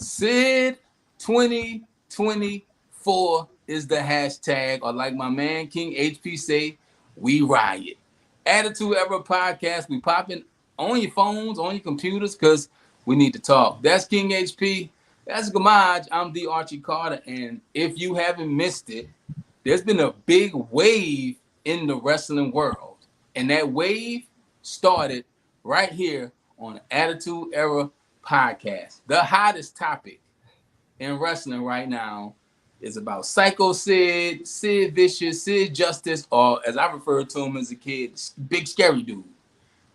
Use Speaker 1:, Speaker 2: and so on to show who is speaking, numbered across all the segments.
Speaker 1: Sid 2024 is the hashtag, or like my man King HP say, we riot. Attitude Era podcast. We popping on your phones, on your computers, because we need to talk. That's King HP. That's Gamaj. I'm the Archie Carter. And if you haven't missed it, there's been a big wave in the wrestling world. And that wave started right here on the Attitude Era podcast. The hottest topic in wrestling right now is about Psycho Sid, Sid Vicious, Sid Justice, or as I referred to him as a kid, Big Scary Dude.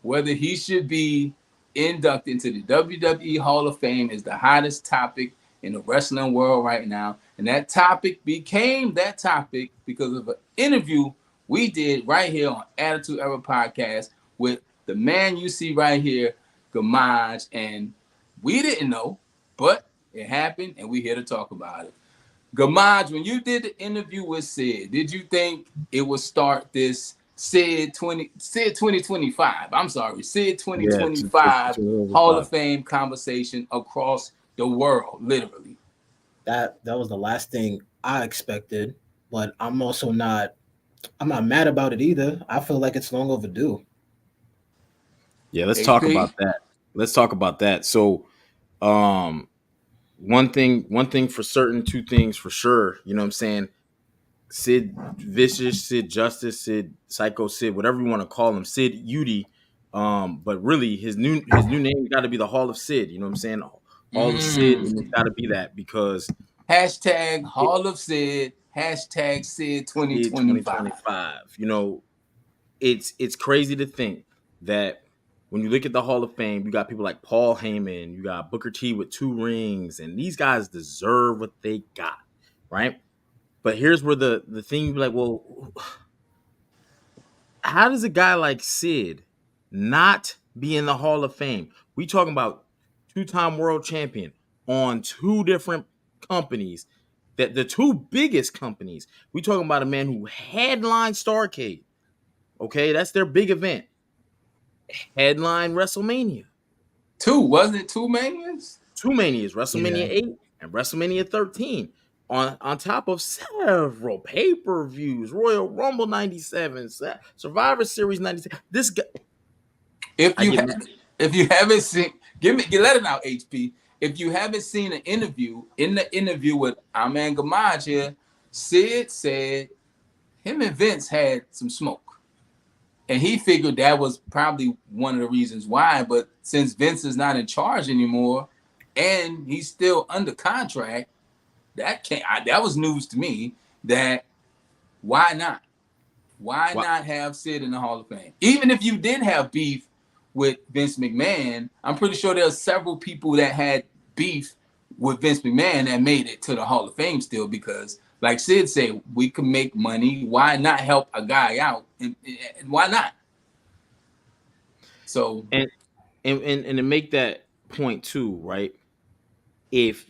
Speaker 1: Whether he should be inducted into the WWE Hall of Fame is the hottest topic in the wrestling world right now. And that topic became that topic because of an interview we did right here on Attitude Era Podcast with the man you see right here, Gamaj. And we didn't know, but it happened, and we're here to talk about it. Gamaj, when you did the interview with Sid, did you think it would start this Sid 2025? I'm sorry, Sid 2025 Hall of Fame conversation across the world, literally.
Speaker 2: That was the last thing I expected, but I'm not mad about it either. I feel like it's long overdue.
Speaker 3: Yeah, let's talk about that. So, one thing for certain, two things for sure. You know what I'm saying? Sid Vicious, Sid Justice, Sid Psycho Sid, whatever you want to call him, Sid Udy. But really his new name got to be the Hall of Sid. You know what I'm saying? Hall of Sid, and it's got to be that because
Speaker 1: hashtag Hall of Sid, hashtag Sid 2025.
Speaker 3: You know, it's crazy to think that when you look at the Hall of Fame, you got people like Paul Heyman, you got Booker T with 2 rings, and these guys deserve what they got, right? But here's where the thing you be like, well, how does a guy like Sid not be in the Hall of Fame? We talking about 2-time world champion on 2 different companies, that the 2 biggest companies. We talking about a man who headlined Starrcade. Okay, that's their big event. Headline WrestleMania.
Speaker 1: 2, wasn't it 2 manias?
Speaker 3: 2 manias, WrestleMania 8 and WrestleMania 13. On top of several pay-per-views, Royal Rumble 97, Survivor Series 97. This guy.
Speaker 1: If you haven't seen, let it out, HP. If you haven't seen an interview, in the interview with our man Gamaj here, Sid said him and Vince had some smoke. And he figured that was probably one of the reasons why. But since Vince is not in charge anymore and he's still under contract, that was news to me. That why not? Why not have Sid in the Hall of Fame? Even if you did have beef with Vince McMahon, I'm pretty sure there are several people that had beef with Vince McMahon that made it to the Hall of Fame still, because like Sid said, we can make money. Why not help a guy out? And why not? So
Speaker 3: and to make that point too, right? If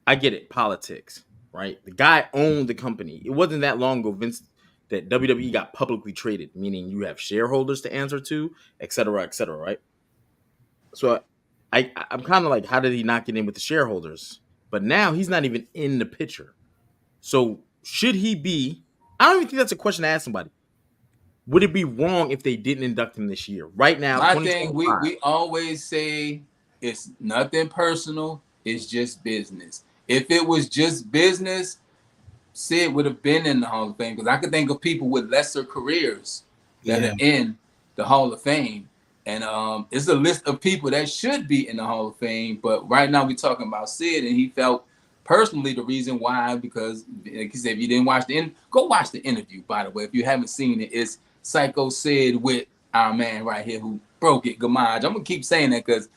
Speaker 3: I get it, politics, right? The guy owned the company. It wasn't that long ago, Vince, that WWE got publicly traded, meaning you have shareholders to answer to, et cetera, right? So I'm kind of like, how did he not get in with the shareholders? But now he's not even in the picture. So should he be? I don't even think that's a question to ask somebody. Would it be wrong if they didn't induct him this year? Right now,
Speaker 1: I think we always say it's nothing personal. It's just business. If it was just business, Sid would have been in the Hall of Fame, because I could think of people with lesser careers that are in the Hall of Fame. And it's a list of people that should be in the Hall of Fame. But right now we're talking about Sid, and he felt personally the reason why, because like he said, if you didn't watch go watch the interview, by the way. If you haven't seen it, it's Psycho Sid with our man right here who broke it, Gamaj. I'm going to keep saying that because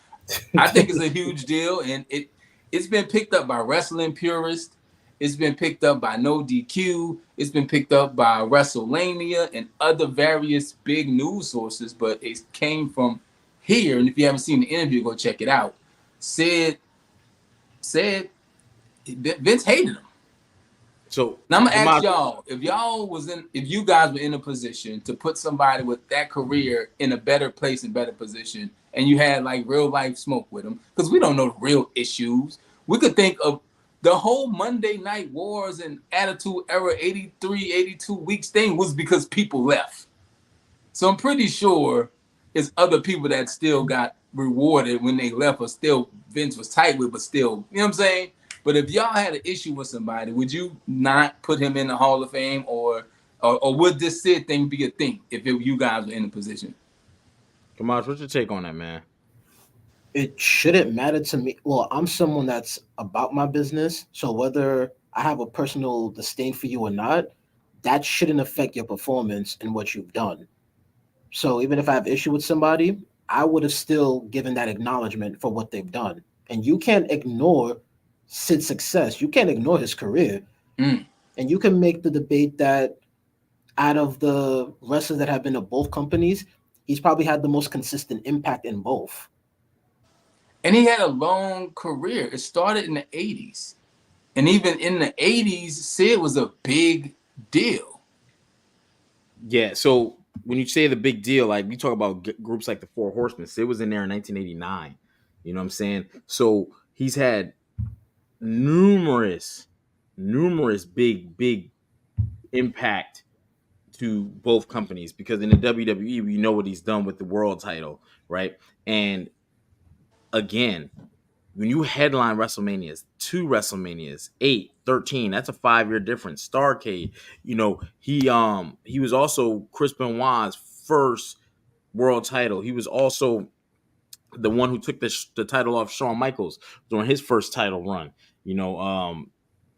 Speaker 1: I think it's a huge deal, and it's been picked up by wrestling purists. It's been picked up by No DQ. It's been picked up by WrestleMania and other various big news sources, but it came from here. And if you haven't seen the interview, go check it out. Sid said Vince hated him.
Speaker 3: So
Speaker 1: now I'm gonna ask y'all, if you guys were in a position to put somebody with that career in a better place and better position, and you had like real life smoke with them, because we don't know the real issues. We could think of the whole Monday Night Wars and Attitude Era 83, 82 weeks thing was because people left. So I'm pretty sure it's other people that still got rewarded when they left, or still Vince was tight with, but still, you know what I'm saying? But if y'all had an issue with somebody, would you not put him in the Hall of Fame, or would this Sid thing be a thing if you guys were in the position?
Speaker 3: Kamaj, what's your take on that, man?
Speaker 2: It shouldn't matter to me. Well, I'm someone that's about my business. So whether I have a personal disdain for you or not, that shouldn't affect your performance and what you've done. So even if I have issue with somebody, I would have still given that acknowledgement for what they've done. And you can't ignore Sid's success. You can't ignore his career.
Speaker 1: Mm.
Speaker 2: And you can make the debate that out of the wrestlers that have been at both companies, he's probably had the most consistent impact in both.
Speaker 1: And he had a long career. It started in the 80s. And even in the 80s, Sid was a big deal.
Speaker 3: Yeah, so when you say the big deal, like we talk about groups like the Four Horsemen, Sid was in there in 1989. You know what I'm saying? So he's had numerous big impact to both companies, because in the WWE, we know what he's done with the world title, right? And again, when you headline WrestleManias, 2 WrestleManias, 8, 13, that's a 5-year difference. Starrcade, he was also Chris Benoit's first world title. He was also the one who took the title off Shawn Michaels during his first title run.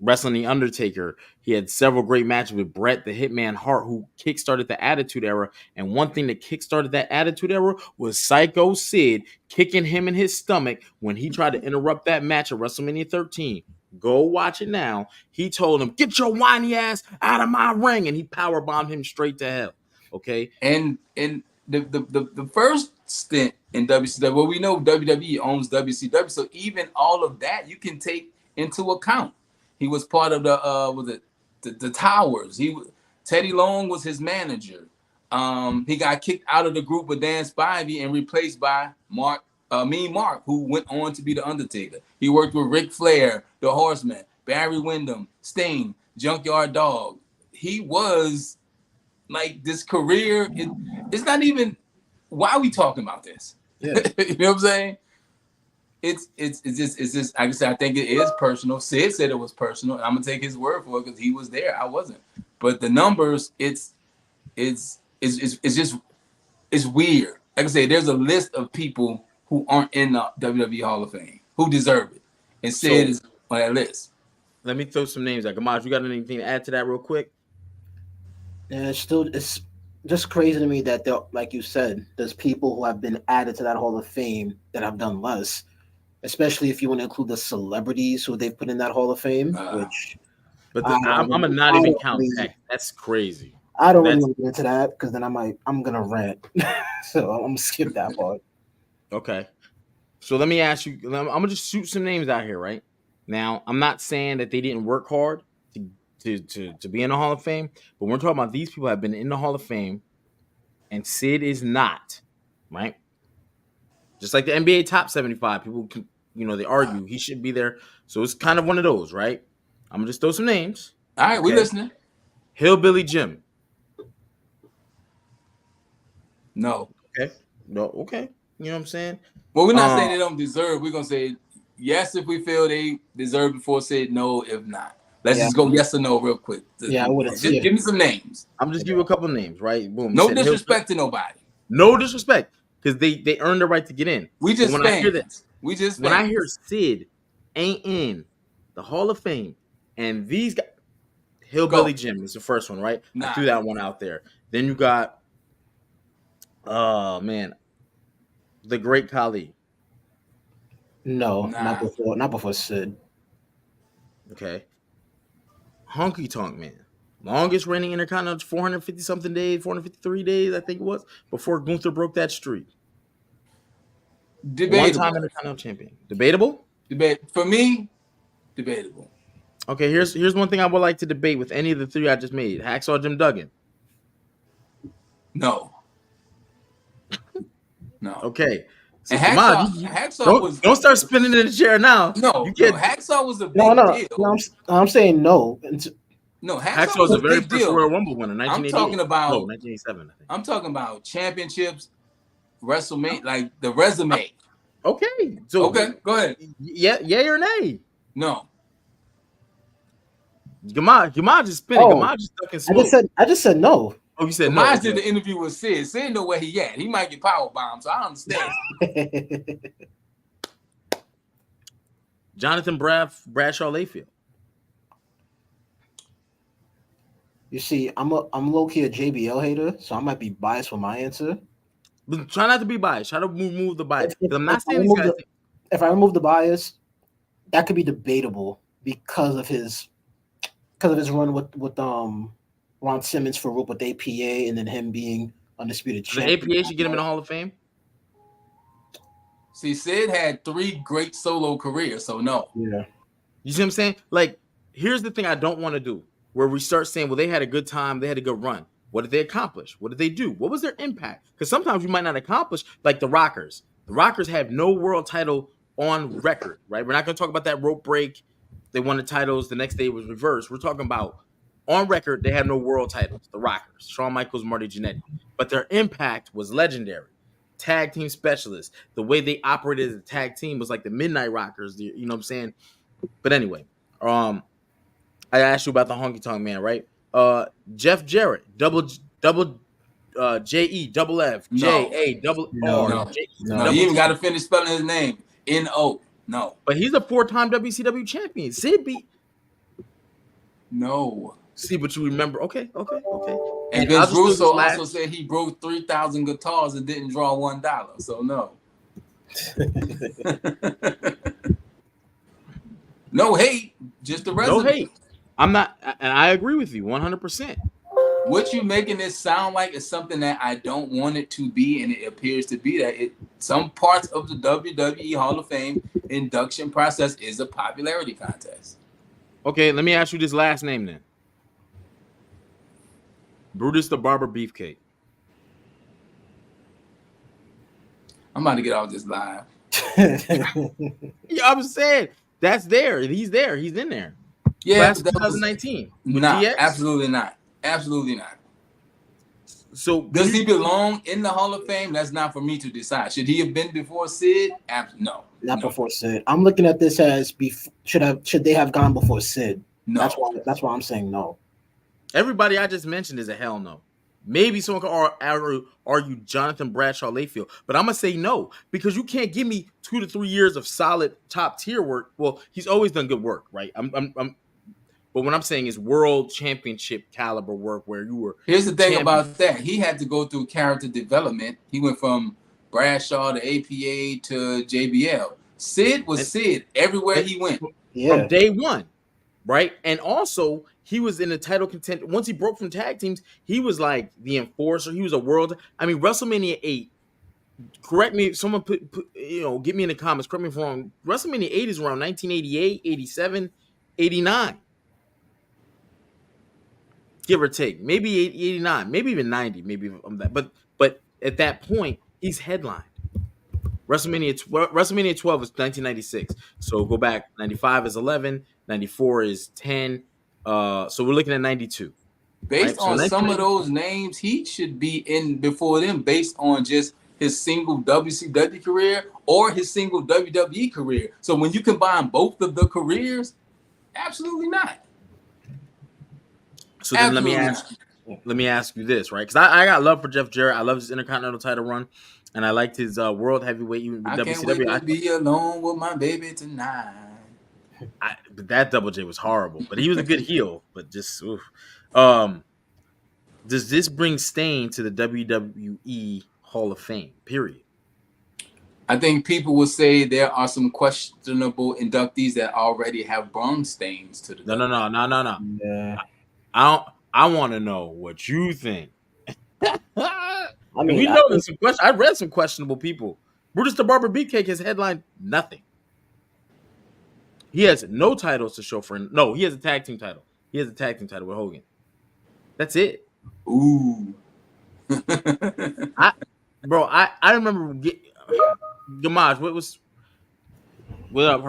Speaker 3: Wrestling the Undertaker. He had several great matches with Bret the Hitman Hart, who kickstarted the Attitude Era. And one thing that kickstarted that Attitude Era was Psycho Sid kicking him in his stomach when he tried to interrupt that match at WrestleMania 13. Go watch it now. He told him, "Get your whiny ass out of my ring," and he powerbombed him straight to hell. Okay.
Speaker 1: And the first stint in WCW, well, we know WWE owns WCW, so even all of that you can take into account. He was part of the Towers. Teddy Long was his manager. He got kicked out of the group with Dan Spivey and replaced by Mean Mark, who went on to be the Undertaker. He worked with Ric Flair, the Horseman, Barry Windham, Sting, Junkyard Dog. He was like this career. It's not even. Why are we talking about this?
Speaker 2: Yeah.
Speaker 1: You know what I'm saying? It's just like I said, I think it is personal. Sid said it was personal. I'm gonna take his word for it because he was there. I wasn't. But the numbers, it's just it's weird. Like I said, there's a list of people who aren't in the WWE Hall of Fame who deserve it, and Sid is on that list.
Speaker 3: Let me throw some names out. Gamaj, you got anything to add to that real quick?
Speaker 2: And it's just crazy to me that there, like you said, there's people who have been added to that Hall of Fame that have done less. Especially if you want to include the celebrities who they've put in that Hall of Fame, which.
Speaker 3: But I'm gonna not even count that. That's crazy.
Speaker 2: I don't really want to get into that because then I'm gonna rant. So I'm gonna skip that part.
Speaker 3: Okay. So let me ask you. I'm gonna just shoot some names out here, right? Now, I'm not saying that they didn't work hard to be in the Hall of Fame, but we're talking about these people have been in the Hall of Fame, and Sid is not, right? Just like the NBA top 75, people can, they argue he should be there. So it's kind of one of those, right? I'm gonna just throw some names.
Speaker 1: All right, we listening.
Speaker 3: Hillbilly Jim.
Speaker 1: No.
Speaker 3: Okay. No. Okay. You know what I'm saying?
Speaker 1: Well, we're not saying they don't deserve. We're gonna say yes if we feel they deserve before say no if not. Let's just go yes or no real quick.
Speaker 2: Yeah, I would have.
Speaker 1: Give me some names.
Speaker 3: I'm just give you a couple names, right? Boom.
Speaker 1: No disrespect to nobody.
Speaker 3: No disrespect, because they earned the right to get in.
Speaker 1: We just
Speaker 3: when I hear that,
Speaker 1: when
Speaker 3: I hear Sid ain't in the Hall of Fame, and these guys, Hillbilly Jim is the first one, right? I threw that one out there. Then you got, the Great Khali.
Speaker 2: No, not before Sid.
Speaker 3: Okay. Honky Tonk Man. Longest reigning Intercontinental, 450 something days, 453 days, I think it was, before Gunther broke that streak.
Speaker 1: Debatable.
Speaker 3: One-time Intercontinental champion. Debatable?
Speaker 1: For me, debatable.
Speaker 3: Okay, here's one thing I would like to debate with any of the three I just made. Hacksaw Jim Duggan.
Speaker 1: No. No.
Speaker 3: Okay. So
Speaker 1: And
Speaker 3: come on,
Speaker 1: Hacksaw was
Speaker 3: don't start spinning in the chair now. You
Speaker 1: no,
Speaker 3: can't.
Speaker 1: Hacksaw was a
Speaker 2: No,
Speaker 1: big
Speaker 2: no, no.
Speaker 1: deal.
Speaker 2: I'm saying no.
Speaker 1: No, Hacksaw
Speaker 3: Hacksaw is
Speaker 1: was
Speaker 3: the
Speaker 1: a
Speaker 3: very
Speaker 1: big
Speaker 3: first
Speaker 1: deal.
Speaker 3: Royal Rumble winner,
Speaker 1: I'm
Speaker 3: 1988.
Speaker 1: talking about
Speaker 3: No, 1987, I think.
Speaker 1: I'm talking about championships, WrestleMania, like the resume.
Speaker 3: Okay, so
Speaker 1: Okay, go ahead.
Speaker 3: yeah, yay or nay?
Speaker 1: No,
Speaker 3: Gamal just spinning.
Speaker 2: Oh,
Speaker 3: Gamal just stuck in smoke.
Speaker 2: I just said no.
Speaker 3: Oh, you said no.
Speaker 1: Kamaz
Speaker 3: Okay.
Speaker 1: did the interview with Sid. Sid know where he at. He might get power bombed, so I understand.
Speaker 3: Jonathan Bradshaw Layfield.
Speaker 2: You see, I'm low key a JBL hater, so I might be biased with my answer.
Speaker 3: But try not to be biased. Try to move the bias.
Speaker 2: If,
Speaker 3: 'Cause I'm
Speaker 2: if
Speaker 3: not
Speaker 2: I
Speaker 3: saying these
Speaker 2: remove
Speaker 3: guys.
Speaker 2: if I remove the bias, that could be debatable because of his run with Ron Simmons for Rope with APA, and then him being undisputed
Speaker 3: So the
Speaker 2: champion.
Speaker 3: APA should get him in the Hall of Fame.
Speaker 1: See, Sid had 3 great solo careers, so no.
Speaker 2: Yeah.
Speaker 3: You see what I'm saying? Like, here's the thing I don't want to do, where we start saying, well, they had a good time, they had a good run. What did they accomplish? What did they do? What was their impact? Because sometimes you might not accomplish, like the Rockers. The Rockers have no world title on record, right? We're not going to talk about that rope break. They won the titles. The next day it was reversed. We're talking about on record, they have no world titles. The Rockers, Shawn Michaels, Marty Jannetty. But their impact was legendary. Tag team specialists. The way they operated as a tag team was like the Midnight Rockers. You know what I'm saying? But anyway, I asked you about the Honky Tonk Man, right? Jeff Jarrett, double J-E, double F, J-A, double R,
Speaker 1: No,
Speaker 3: J-E,
Speaker 1: no.
Speaker 3: double
Speaker 1: He even
Speaker 3: T.
Speaker 1: got to finish spelling his name. N-O. No.
Speaker 3: But he's a 4-time WCW champion. Sid beat.
Speaker 1: No.
Speaker 3: See, but you remember. Okay.
Speaker 1: And Vince Russo also said he broke 3,000 guitars and didn't draw $1. So no. No hate, just the resume.
Speaker 3: No hate. I'm not, and I agree with you 100%.
Speaker 1: What you making this sound like is something that I don't want it to be, and it appears to be that some parts of the WWE Hall of Fame induction process is a popularity contest.
Speaker 3: Okay, let me ask you this last name then. Brutus the Barber Beefcake.
Speaker 1: I'm about to get off this live.
Speaker 3: Yeah, I'm saying that's there. He's there. He's in there.
Speaker 1: Yeah,
Speaker 3: Class 2019.
Speaker 1: Nah,
Speaker 3: DX?
Speaker 1: absolutely not. Absolutely not.
Speaker 3: So
Speaker 1: does he belong in the Hall of Fame? That's not for me to decide. Should he have been before Sid? No.
Speaker 2: Not before Sid. I'm looking at this as should they have gone before Sid?
Speaker 1: No.
Speaker 2: That's why I'm saying no.
Speaker 3: Everybody I just mentioned is a hell no. Maybe someone can argue Jonathan Bradshaw Layfield, but I'm gonna say no because you can't give me 2 to 3 years of solid top tier work. Well, he's always done good work, right? But what I'm saying is world championship caliber work where you were.
Speaker 1: Here's the thing about that. He had to go through character development. He went from Bradshaw to APA to JBL. Sid was Sid everywhere he went.
Speaker 3: From day one, right? And also, he was in the title content. Once he broke from tag teams, he was like the enforcer. He was a world. I mean, WrestleMania 8. Correct me. Someone get me in the comments. Correct me if I'm wrong. WrestleMania 8 is around 1988, 87, 89. Give or take. Maybe 89, maybe even 90, maybe on that. But at that point, he's headlined. WrestleMania 12 is 1996. So go back. 95 is 11. 94 is 10. So we're looking at 92.
Speaker 1: Based on some of those names, he should be in before them based on just his single WCW career or his single WWE career. So when you combine both of the careers, absolutely not.
Speaker 3: So then let me ask you this, right? Because I got love for Jeff Jarrett. I love his Intercontinental title run, and I liked his world heavyweight even with WCW.
Speaker 1: Can't wait to be alone with my baby tonight.
Speaker 3: But that Double J was horrible, but he was a good heel. But just, does this bring stain to the WWE Hall of Fame? Period.
Speaker 1: I think people will say there are some questionable inductees that already have bronze stains to the.
Speaker 3: No.
Speaker 2: Yeah.
Speaker 3: I want to know what you think.
Speaker 2: I mean,
Speaker 3: we know there's some questions. I read some questionable people. Brutus the Barber Beefcake has headlined nothing. He has no titles to show for him. No, he has a tag team title. He has a tag team title with Hogan. That's it.
Speaker 1: Ooh.
Speaker 3: I remember Gamaj, what up,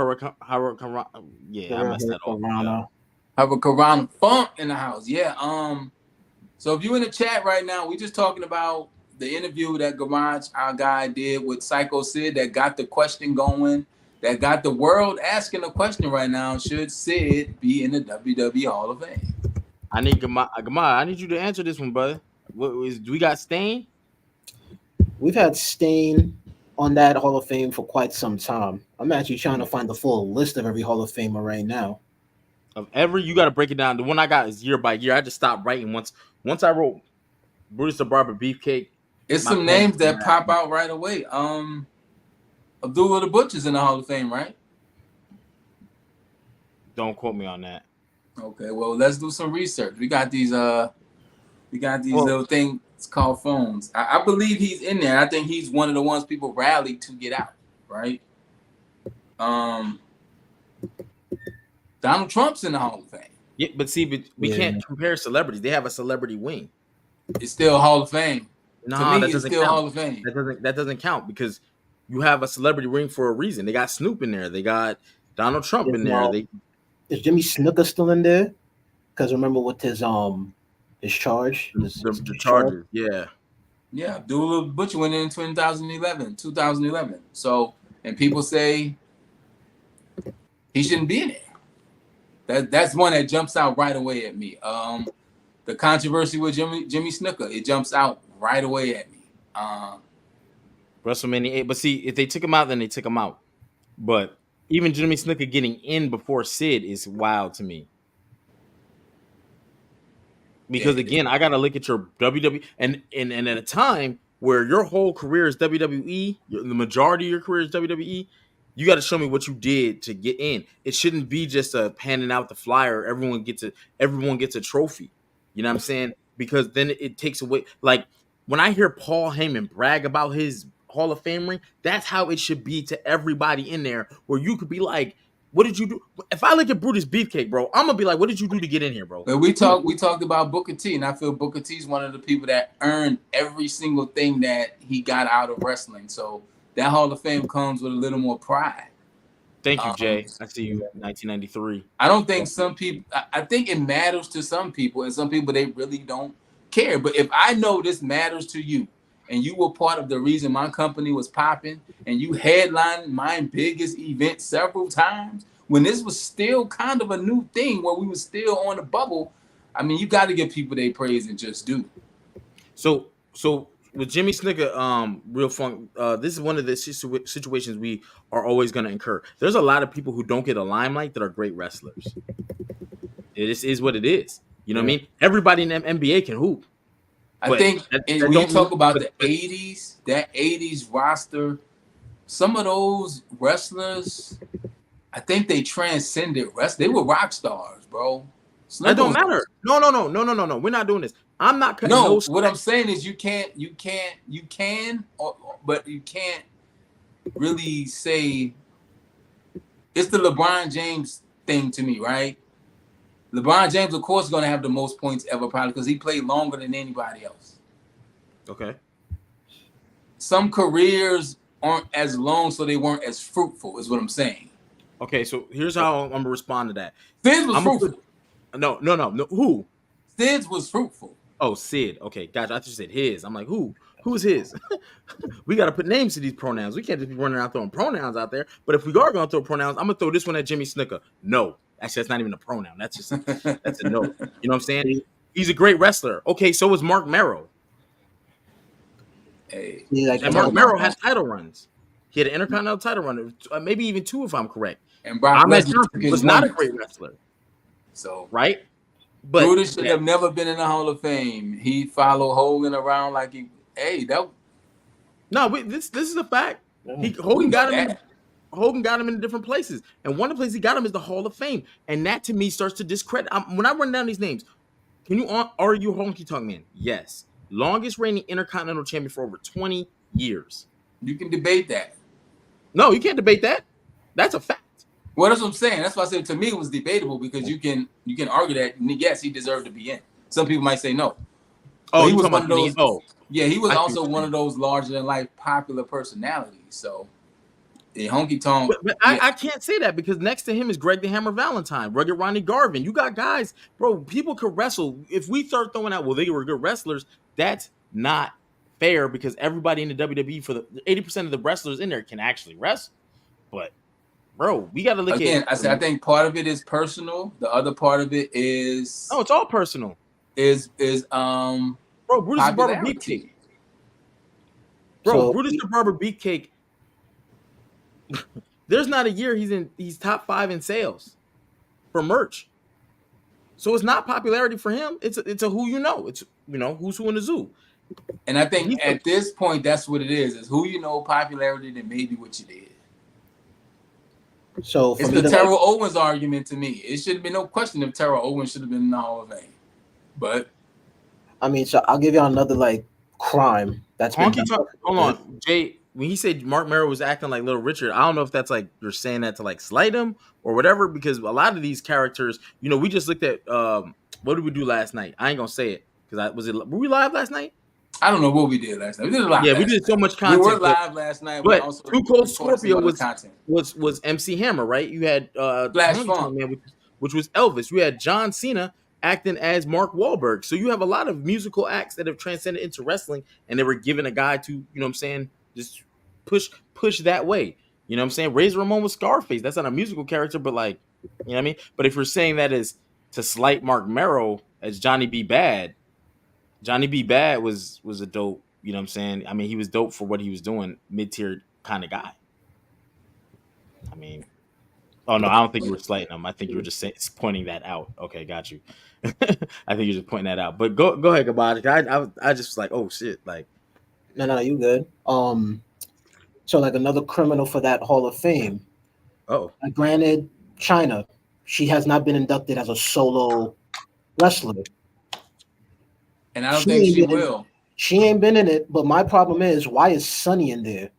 Speaker 3: yeah, I messed that all up.
Speaker 2: Hurricane.
Speaker 1: Have a Corona funk in the house. Yeah. So if you're in the chat right now, we just talking about the interview that Garage, our guy, did with Psycho Sid that got the question going, that got the world asking the question right now: should Sid be in the WWE Hall of Fame?
Speaker 3: I need I need you to answer this one, brother. Do we got Stain?
Speaker 2: We've had Stain on that Hall of Fame for quite some time. I'm actually trying to find the full list of every Hall of Famer right now.
Speaker 3: Of every, you got to break it down. The one I got is year by year. I just stopped writing once I wrote Brutus the Barber Beefcake.
Speaker 1: It's
Speaker 3: My
Speaker 1: some
Speaker 3: pen,
Speaker 1: names that pop out right away. Abdullah the Butcher's in the Hall of Fame, right?
Speaker 3: don't quote me on that.
Speaker 1: Okay, well, let's do some research. We got these little things called phones. I believe he's in there. I think he's one of the ones people rallied to get out, right? Donald Trump's in the Hall of Fame.
Speaker 3: Yeah, but we can't compare celebrities. They have a celebrity wing.
Speaker 1: It's still Hall of Fame.
Speaker 3: No,
Speaker 1: to me,
Speaker 3: that
Speaker 1: it's
Speaker 3: doesn't
Speaker 1: still
Speaker 3: count.
Speaker 1: Hall of Fame.
Speaker 3: That doesn't count because you have a celebrity ring for a reason. They got Snoop in there. They got Donald Trump in there.
Speaker 2: Is Jimmy Snuka still in there? Because remember with his charge,
Speaker 3: the Chargers, yeah.
Speaker 1: Yeah, Abdullah Butcher went in 2011. So, and people say he shouldn't be in it. That's one that jumps out right away at me. The controversy with Jimmy Snuka, it jumps out right away at me.
Speaker 3: WrestleMania 8. But see, if they took him out, then they took him out. But even Jimmy Snuka getting in before Sid is wild to me. Because again, I gotta look at your WWE and at a time where your whole career is WWE, the majority of your career is WWE, you got to show me what you did to get in. It shouldn't be just a handing out the flyer. Everyone gets a trophy. You know what I'm saying? Because then it takes away. Like when I hear Paul Heyman brag about his Hall of Fame ring, that's how it should be to everybody in there. Where you could be like, what did you do? If I look at Brutus Beefcake, bro, I'm gonna be like, what did you do to get in here, bro?
Speaker 1: But we talked about Booker T, and I feel Booker T is one of the people that earned every single thing that he got out of wrestling. So that Hall of Fame comes with a little more pride.
Speaker 3: Thank you, Jay. I see you. 1993.
Speaker 1: I don't think some people. I think it matters to some people, and some people they really don't care. But if I know this matters to you, and you were part of the reason my company was popping, and you headlined my biggest event several times when this was still kind of a new thing, where we were still on the bubble. I mean, you got to give people their praise and just do.
Speaker 3: So with Jimmy Snuka, real fun. This is one of the situations we are always going to incur. There's a lot of people who don't get a limelight that are great wrestlers. It is what it is. You know what I mean? Everybody in the NBA can hoop.
Speaker 1: I think when you talk about the 80s, that 80s roster, some of those wrestlers, I think they transcended wrestling. They were rock stars, bro.
Speaker 3: That don't matter. No. We're not doing this. I'm not cutting
Speaker 1: no. What I'm saying is you can, but you can't really say it's the LeBron James thing to me, right? LeBron James, of course, is going to have the most points ever, probably because he played longer than anybody else.
Speaker 3: Okay.
Speaker 1: Some careers aren't as long, so they weren't as fruitful, is what I'm saying.
Speaker 3: Okay, so here's how I'm going to respond to that.
Speaker 1: Sid was fruitful.
Speaker 3: No. Who?
Speaker 1: Sid was fruitful.
Speaker 3: Oh, Sid. Okay, gotcha. I just said his. I'm like, who? Who's his? We got to put names to these pronouns. We can't just be running around throwing pronouns out there. But if we are going to throw pronouns, I'm going to throw this one at Jimmy Snuka. No. Actually, that's not even a pronoun. That's a no. You know what I'm saying? He's a great wrestler. Okay, so is Mark Merrow.
Speaker 1: Hey.
Speaker 3: And Mark Merrow has title runs. He had an Intercontinental title run, maybe even 2 if I'm correct.
Speaker 1: And Brock Lesnar
Speaker 3: was not a great wrestler.
Speaker 1: So
Speaker 3: right? But
Speaker 1: Brutus should have never been in the Hall of Fame. He followed Hogan around like he. Hey, that.
Speaker 3: No, this is a fact. Hogan got him. Hogan got him in different places, and one of the places he got him is the Hall of Fame, and that to me starts to discredit. When I run down these names, can you argue Honky Tonk Man? Yes, longest reigning Intercontinental Champion for over 20 years.
Speaker 1: You can debate that.
Speaker 3: No, you can't debate that. That's a fact.
Speaker 1: Well, that's what I'm saying. That's why I said to me it was debatable because you can argue that yes, he deserved to be in. Some people might say no.
Speaker 3: Oh,
Speaker 1: he was one of those.
Speaker 3: Oh,
Speaker 1: yeah, he was also one of those larger than life popular personalities. So the honky tonk.
Speaker 3: But
Speaker 1: Yeah,
Speaker 3: I can't say that because next to him is Greg the Hammer Valentine, Rugged Ronnie Garvin. You got guys, bro. People could wrestle. If we start throwing out, well, they were good wrestlers. That's not fair because everybody in the WWE for the 80% of the wrestlers in there can actually wrestle. But bro, we got to look at.
Speaker 1: again, I think part of it is personal. The other part of it is
Speaker 3: No, it's all personal,
Speaker 1: is
Speaker 3: bro. Brutus the Barber Beefcake,
Speaker 1: popularity.
Speaker 3: bro.
Speaker 2: So
Speaker 3: Brutus the Barber Beefcake. There's not a year he's top 5 in sales for merch. So it's not popularity for him. It's a who you know. It's who's who in the zoo.
Speaker 1: And I think at this point, that's what it is. Is who you know, popularity, than maybe what you did.
Speaker 2: so for
Speaker 1: It's
Speaker 2: me
Speaker 1: the
Speaker 2: to
Speaker 1: Terrell Owens argument to me. It should have been no question if Terrell Owens should have been in the Hall of Fame. But
Speaker 2: I mean, so I'll give y'all another like crime that's been
Speaker 3: Honky
Speaker 2: done.
Speaker 3: Tonk. Hold on, Jay. When he said Mark Merrow was acting like Little Richard, I don't know if that's like you're saying that to like slight him or whatever. Because a lot of these characters, we just looked at what did we do last night? I ain't gonna say it because were we live last night?
Speaker 1: I don't know what we did last night. We did a lot.
Speaker 3: Yeah, we did so much content.
Speaker 1: We were live last night.
Speaker 3: But
Speaker 1: also
Speaker 3: Too Cold Scorpio
Speaker 1: content.
Speaker 3: was MC Hammer, right? You had
Speaker 1: Flash Funk,
Speaker 3: Man, which was Elvis. You had John Cena acting as Mark Wahlberg. So you have a lot of musical acts that have transcended into wrestling, and they were given a guy to, just push that way. You know what I'm saying? Razor Ramon was Scarface. That's not a musical character, but like, you know what I mean? But if you're saying that is to slight Mark Merrow as Johnny B. Bad was a dope, you know what I'm saying? I mean, he was dope for what he was doing, mid-tier kind of guy. I mean, oh no, I don't think you were slighting him. I think you were just pointing that out. Okay, got you. I think you're just pointing that out. But go ahead, Kabad. I just was like, oh shit, like.
Speaker 2: No, you good. So like another criminal for that Hall of Fame.
Speaker 3: Oh,
Speaker 2: Granted, China, she has not been inducted as a solo wrestler.
Speaker 1: and I don't think she will.
Speaker 2: She ain't been in it. But my problem is, why is Sonny in there?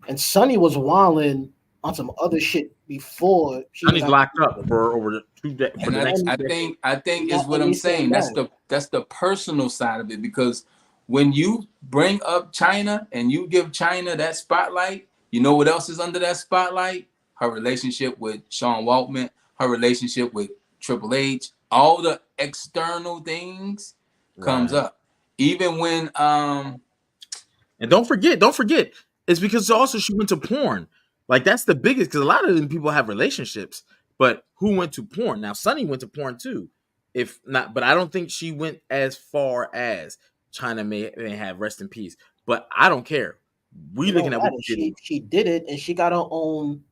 Speaker 2: And Sonny was wilding on some other shit before.
Speaker 3: Sonny's locked up for over 2 days.
Speaker 1: And I think is what I'm saying. That's the personal side of it, because when you bring up China and you give China that spotlight, you know what else is under that spotlight? Her relationship with Sean Waltman, her relationship with Triple H, all the external things comes up. Even when
Speaker 3: and don't forget, it's because also she went to porn. Like that's the biggest, because a lot of them people have relationships, but who went to porn? Now Sonny went to porn too, if not, but I don't think she went as far as China may have, rest in peace. But I don't care. Looking at what
Speaker 2: she did it, and she got her own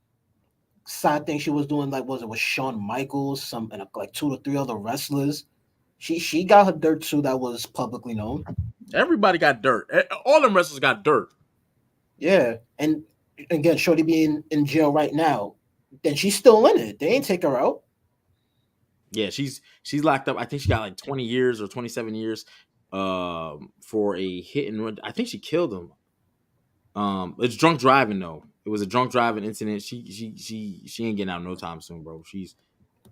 Speaker 2: side thing she was doing. Like, was it with Shawn Michaels, and like 2 to 3 other wrestlers? She got her dirt too. That was publicly known.
Speaker 3: Everybody got dirt. All them wrestlers got dirt.
Speaker 2: Yeah, and again, Shorty being in jail right now, then she's still in it. They ain't take her out.
Speaker 3: Yeah, she's locked up. I think she got like 20 years or 27 years for a hit and run. I think she killed him. It's drunk driving though. It was a drunk driving incident. She ain't getting out no time soon, bro.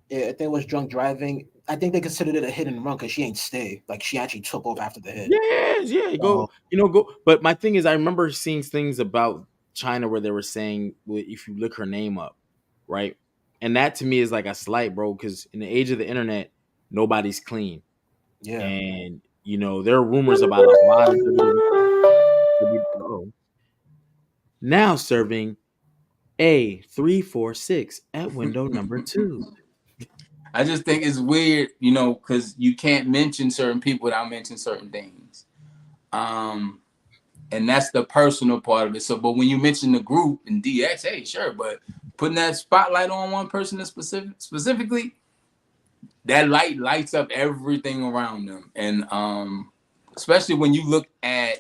Speaker 2: Yeah, I think it was drunk driving. I think they considered it a hit and run because she ain't stay. Like she actually took off after the hit.
Speaker 3: Yeah. Go. But my thing is, I remember seeing things about China where they were saying, well, if you look her name up, right, and that to me is like a slight, bro, because in the age of the internet, nobody's clean.
Speaker 2: Yeah,
Speaker 3: and there are rumors about a lot of now serving A346 at window number 2.
Speaker 1: I just think it's weird, because you can't mention certain people without mentioning certain things. And that's the personal part of it. So, but when you mention the group and DX, hey, sure, but putting that spotlight on one person specifically, that lights up everything around them. And especially when you look at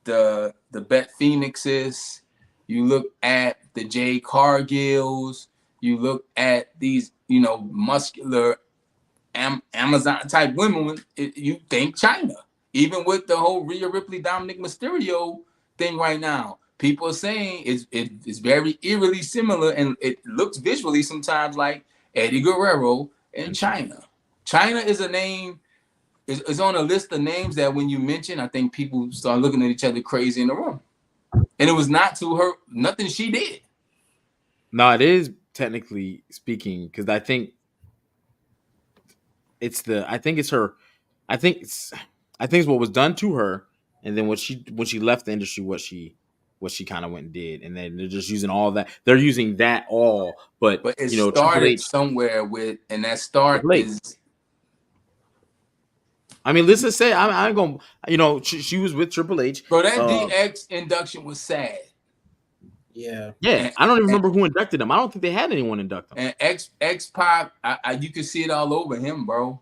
Speaker 1: the Beth Phoenixes, you look at the Jay Cargills, you look at these, muscular Amazon type women, you think China. Even with the whole Rhea Ripley, Dominic Mysterio thing right now, people are saying it's very eerily similar, and it looks visually sometimes like Eddie Guerrero and China. China is a name, is on a list of names that when you mention, I think people start looking at each other crazy in the room. And it was not to her, nothing she did.
Speaker 3: No, it is technically speaking because I think it's her. I think it's I think it's what was done to her, and then when she left the industry, what she kind of went and did, and then they're just using all that. They're using that all, but
Speaker 1: But it
Speaker 3: you know, Triple
Speaker 1: started
Speaker 3: H,
Speaker 1: somewhere with, and that start
Speaker 3: Triple H.
Speaker 1: is.
Speaker 3: I mean, let's just say I ain't gonna. You know, she was with Triple H.
Speaker 1: Bro, that DX induction was sad.
Speaker 2: Yeah.
Speaker 3: Yeah,
Speaker 1: And
Speaker 3: I don't even
Speaker 1: and,
Speaker 3: remember who inducted him. I don't think they had anyone induct him.
Speaker 1: and X Pop, you can see it all over him, bro.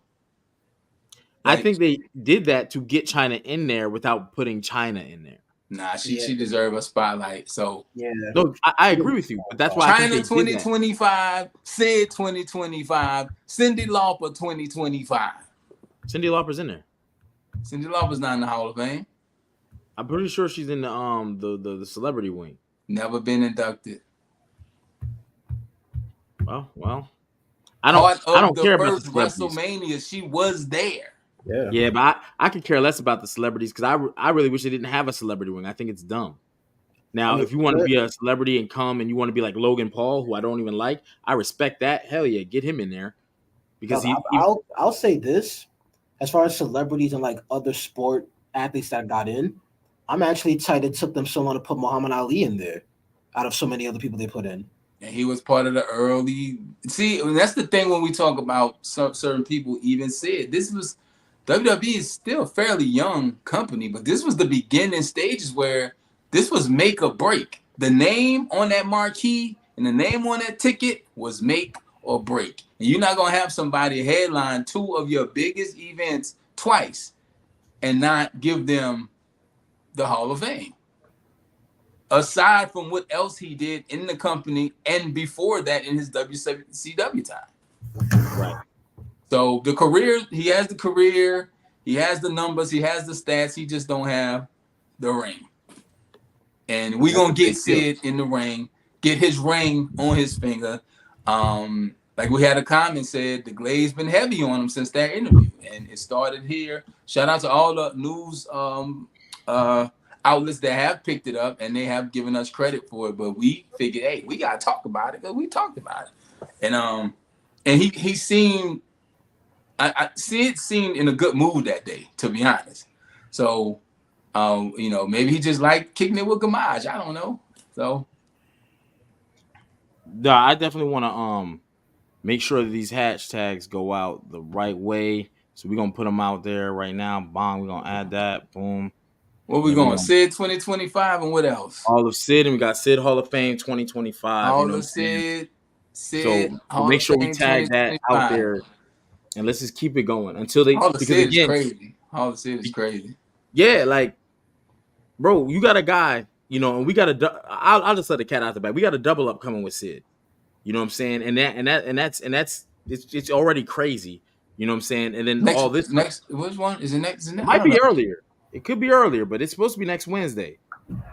Speaker 3: I
Speaker 1: Like,
Speaker 3: think they did that to get China in there without putting China in there.
Speaker 1: nah,
Speaker 2: Yeah.
Speaker 1: she deserve a spotlight. So
Speaker 2: Yeah.
Speaker 3: No, I agree with you, but that's why I think
Speaker 1: China
Speaker 3: they did that.
Speaker 1: 2025, Sid 2025, Cyndi Lauper 2025.
Speaker 3: Cyndi Lauper's in there.
Speaker 1: Cyndi Lauper's not in the Hall of Fame.
Speaker 3: I'm pretty sure she's in the celebrity wing.
Speaker 1: Never been inducted.
Speaker 3: Well, I
Speaker 1: Part of
Speaker 3: don't
Speaker 1: the
Speaker 3: care about the
Speaker 1: first
Speaker 3: celebrities.
Speaker 1: WrestleMania, she was there.
Speaker 2: Yeah.
Speaker 3: Yeah, but I could care less about the celebrities because I really wish they didn't have a celebrity wing. I think it's dumb.
Speaker 2: I
Speaker 3: Now,
Speaker 2: mean,
Speaker 3: if you want to be a celebrity and come and you want to be like Logan Paul, who I don't even like, I respect that. Hell yeah, get him in there because
Speaker 2: look, I'll say this: as far as celebrities and like other sport athletes that got in, I'm actually tight it took them so long to put Muhammad Ali in there, out of so many other people they put in.
Speaker 1: And he was part of the early. See, and that's the thing when we talk about certain people. Even said this was WWE is still a fairly young company, but this was the beginning stages where this was make or break. The name on that marquee and the name on that ticket was make or break. And you're not gonna have somebody headline two of your biggest events twice and not give them the Hall of Fame. Aside from what else he did in the company and before that in his WCW time.
Speaker 3: right.
Speaker 1: So the career, he has the career, he has the numbers, he has the stats, he just don't have the ring. And we're gonna get Sid in the ring, get his ring on his finger. Like we had a comment said, the glade's been heavy on him since that interview, and it started here. Shout out to all the news outlets that have picked it up and they have given us credit for it. But we figured, hey, we gotta talk about it because we talked about it. And he seemed, Sid seemed in a good mood that day, to be honest. So you know, maybe he just liked kicking it with Gamage. I don't know. So
Speaker 3: No, I definitely want to make sure that these hashtags go out the right way. So we're gonna put them out there right now. Bong, we're gonna add that. Boom.
Speaker 1: where we
Speaker 3: And we're
Speaker 1: going?
Speaker 3: gonna
Speaker 1: Sid 2025 and what else?
Speaker 3: all of Sid, and we got Sid Hall of Fame 2025. You
Speaker 1: All
Speaker 3: know what I'm
Speaker 1: of
Speaker 3: saying?
Speaker 1: Sid
Speaker 3: So
Speaker 1: Hall
Speaker 3: make
Speaker 1: of
Speaker 3: sure we
Speaker 1: Fame
Speaker 3: tag that out
Speaker 1: 2025.
Speaker 3: there, and let's just keep it going until they.
Speaker 1: Hall of
Speaker 3: Because
Speaker 1: Sid is
Speaker 3: again,
Speaker 1: crazy. Hall of Sid is crazy.
Speaker 3: yeah, like bro, you got a guy, you know, and we got a. I'll just let the cat out the bag. We got a double up coming with Sid. You know what I'm saying? And that's it's already crazy. You know what I'm saying? And then all this
Speaker 1: Next, which one is it next? Is it
Speaker 3: it
Speaker 1: next? I
Speaker 3: might
Speaker 1: don't
Speaker 3: be
Speaker 1: know.
Speaker 3: earlier. It could be earlier, but it's supposed to be next Wednesday.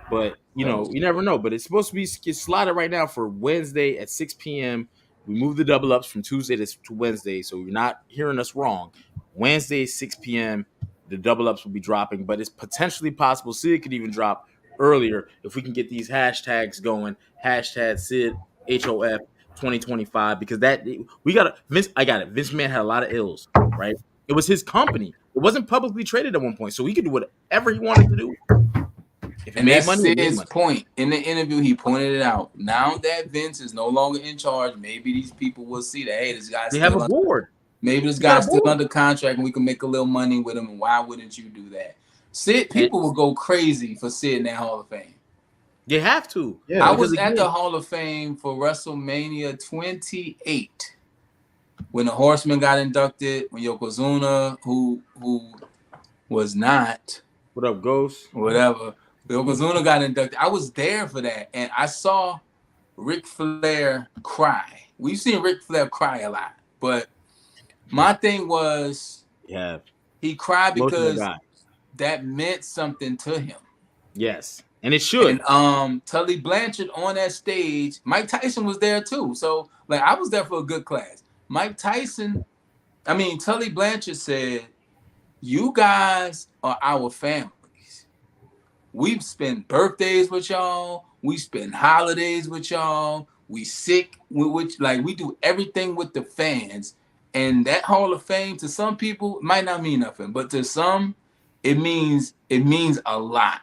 Speaker 3: But you know, you never know. But it's supposed to be it's slotted right now for Wednesday at 6 p.m. We moved the double ups from Tuesday to Wednesday, so you're not hearing us wrong. Wednesday 6 p.m. The double ups will be dropping, but it's potentially possible Sid could even drop earlier if we can get these hashtags going. Hashtag Sid HOF 2025 because that we got to Vince. I got it. Vince McMahon had a lot of ills, right? It was his company. It wasn't publicly traded at one point, so he could do whatever he wanted to do. If it
Speaker 1: And
Speaker 3: made
Speaker 1: that's
Speaker 3: money, it made
Speaker 1: Sid's
Speaker 3: money.
Speaker 1: point. In the interview, he pointed it out. Now that Vince is no longer in charge, maybe these people will see that, hey, this guy's
Speaker 3: They have
Speaker 1: still
Speaker 3: a
Speaker 1: under,
Speaker 3: board.
Speaker 1: maybe this
Speaker 3: You got a
Speaker 1: guy's still
Speaker 3: board.
Speaker 1: under contract and we can make a little money with him. And why wouldn't you do that? Sid,
Speaker 3: And
Speaker 1: people will go crazy for Sid in that Hall of Fame.
Speaker 3: you have to.
Speaker 2: Yeah.
Speaker 1: I
Speaker 3: Because
Speaker 1: was at
Speaker 3: again,
Speaker 1: the Hall of Fame for WrestleMania 28 when the Horsemen got inducted, when Yokozuna, who was not,
Speaker 3: what up, Ghost?
Speaker 1: whatever, Yokozuna got inducted. I was there for that, and I saw Ric Flair cry. We've seen Ric Flair cry a lot, but my thing was
Speaker 3: Yeah.
Speaker 1: he cried
Speaker 3: Emotional
Speaker 1: because
Speaker 3: guy.
Speaker 1: that meant something to him.
Speaker 3: Yes. And it should.
Speaker 1: And Tully Blanchard on that stage, Mike Tyson was there too. So like I was there for a good class. Tully Blanchard said, "You guys are our families. We've spent birthdays with y'all. We spend holidays with y'all. We sick, which like we do everything with the fans, and that Hall of Fame to some people might not mean nothing, but to some, it means a lot.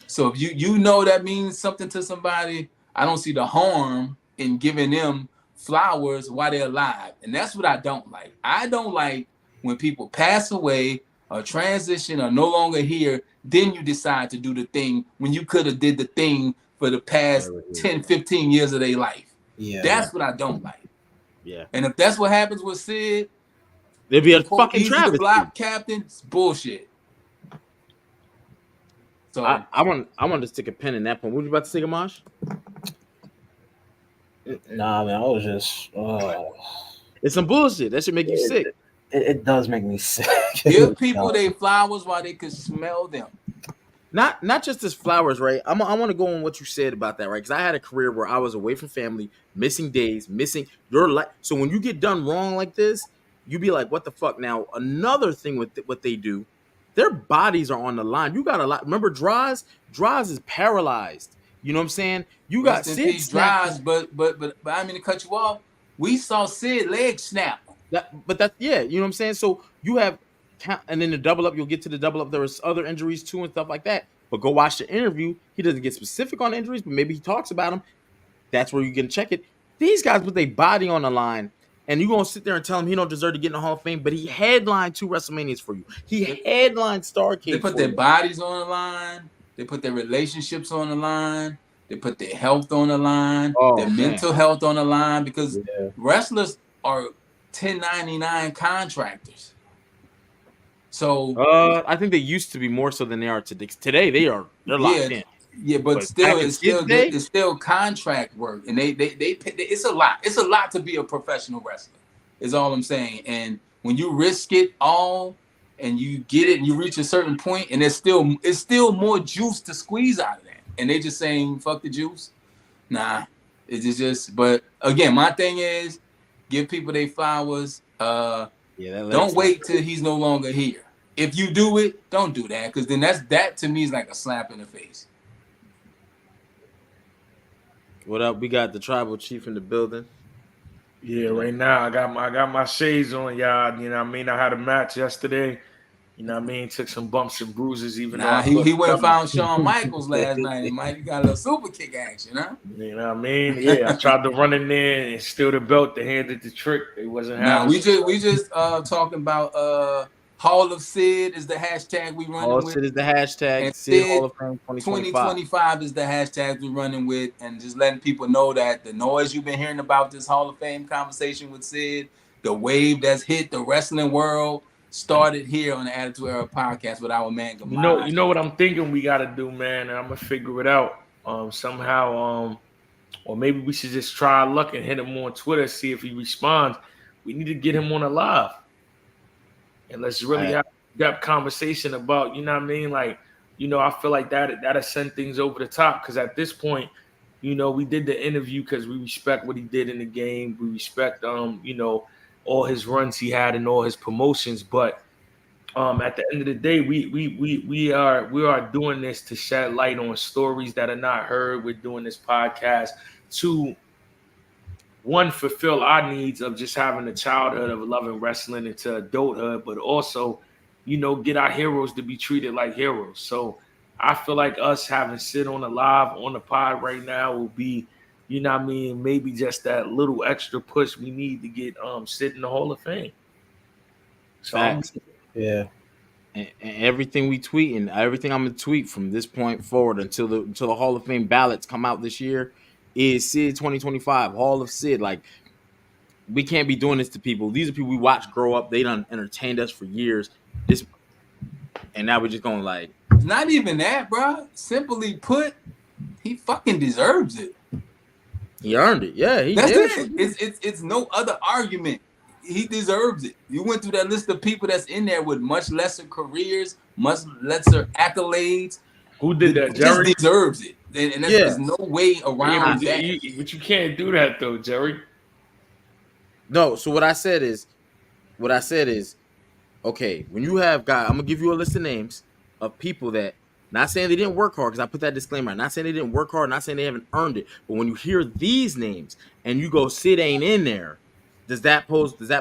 Speaker 1: So if you know that means something to somebody, I don't see the harm in giving them flowers while they're alive. And that's what I don't like. I don't like when people pass away or transition or no longer here, then you decide to do the thing when you could have did the thing for the past 10, 15 years of their life.
Speaker 2: Yeah.
Speaker 1: That's what I don't like.
Speaker 3: Yeah.
Speaker 1: And if that's what happens with Sid,
Speaker 3: There'd be a
Speaker 1: before
Speaker 3: fucking
Speaker 1: Easy the
Speaker 3: travesty.
Speaker 1: Block captain, it's bullshit. So
Speaker 3: I want to stick a pin in that point. What were you about to say, Gamash?
Speaker 2: Nah, man, I was just.
Speaker 3: It's some bullshit. That should make you sick.
Speaker 2: It does make me sick.
Speaker 1: give people their flowers while they could smell them.
Speaker 3: Not just as flowers, right? I want to go on what you said about that, right? Because I had a career where I was away from family, missing days, missing your life. So when you get done wrong like this, you be like, "What the fuck?" Now another thing with what they do, their bodies are on the line. You got a lot. Remember, Draws is paralyzed. You know what I'm saying? You got
Speaker 1: Rest in
Speaker 3: Sid
Speaker 1: peace, Dries, but I mean to cut you off. We saw Sid leg snap.
Speaker 3: But that's yeah, you know what I'm saying. So you have, and then the double up, you'll get to the double up. There was other injuries too and stuff like that. But go watch the interview. He doesn't get specific on injuries, but maybe he talks about them. That's where you can check it. These guys put their body on the line, and you gonna sit there and tell him he don't deserve to get in the Hall of Fame, but he headlined 2 WrestleManias for you. He headlined Starrcade.
Speaker 1: They put their bodies on the line. They put their relationships on the line. They put their health on the line. Their mental health on the line, because wrestlers are 1099 contractors. So
Speaker 3: I think they used to be more so than they are today. Today they're locked in.
Speaker 1: Yeah, but still, it's still contract work, and they it's a lot. It's a lot to be a professional wrestler. Is all I'm saying. And when you risk it all, and you get it, and you reach a certain point, and it's still more juice to squeeze out of that. And they just saying fuck the juice. Nah, it's just. But again, my thing is give people their flowers. Don't wait till he's no longer here. If you do it, don't do that, because then that to me is like a slap in the face.
Speaker 3: What up? We got the tribal chief in the building.
Speaker 4: Yeah, right now I got my shades on, y'all. You know what I mean? I had a match yesterday. You know what I mean? Took some bumps and bruises, even though
Speaker 1: he went and found Shawn Michaels last night. And Mike got a little super kick action, huh?
Speaker 4: You know what I mean? Yeah, I tried to run in there and steal the belt. They handed the trick. It wasn't happening.
Speaker 1: We just talking about Hall of Sid is the hashtag we running with.
Speaker 3: Hall of Sid is the hashtag.
Speaker 1: And
Speaker 3: Sid Hall of Fame
Speaker 1: 2025 is the hashtag we running with, and just letting people know that the noise you've been hearing about this Hall of Fame conversation with Sid, the wave that's hit the wrestling world, started here on the Attitude Era podcast with our man Gamal.
Speaker 4: You know what I'm thinking we got to do, man, and I'm gonna figure it out somehow. Or maybe we should just try our luck and hit him on Twitter, see if he responds. We need to get him on a live, and let's really have that conversation about, you know what I mean? Like, you know, I feel like that'll send things over the top, because at this point, you know, we did the interview because we respect what he did in the game. We respect, you know, all his runs he had and all his promotions. But at the end of the day, we are doing this to shed light on stories that are not heard. We're doing this podcast to, one, fulfill our needs of just having a childhood of loving wrestling into adulthood, but also, you know, get our heroes to be treated like heroes. So I feel like us having Sid on the live on the pod right now will be, you know what I mean, maybe just that little extra push we need to get Sid in the Hall of Fame. So
Speaker 3: and everything we tweet and everything I'm gonna tweet from this point forward until the Hall of Fame ballots come out this year is Sid 2025, Hall of Sid. Like, we can't be doing this to people. These are people we watch grow up. They done entertained us for years. And now we're just going like,
Speaker 1: it's not even that, bro. Simply put, he fucking deserves it.
Speaker 3: He earned it. Yeah,
Speaker 1: That's it. It's no other argument. He deserves it. You went through that list of people that's in there with much lesser careers, much lesser accolades.
Speaker 4: Who did that? Jerry
Speaker 1: just deserves it, and there's no way around that.
Speaker 4: But you can't do that though, Jerry.
Speaker 3: No. So what I said is, okay, when you have guys, I'm gonna give you a list of names of people that Not saying they didn't work hard, because I put that disclaimer. Not saying they didn't work hard, not saying they haven't earned it. But when you hear these names and you go, Sid ain't in there, does that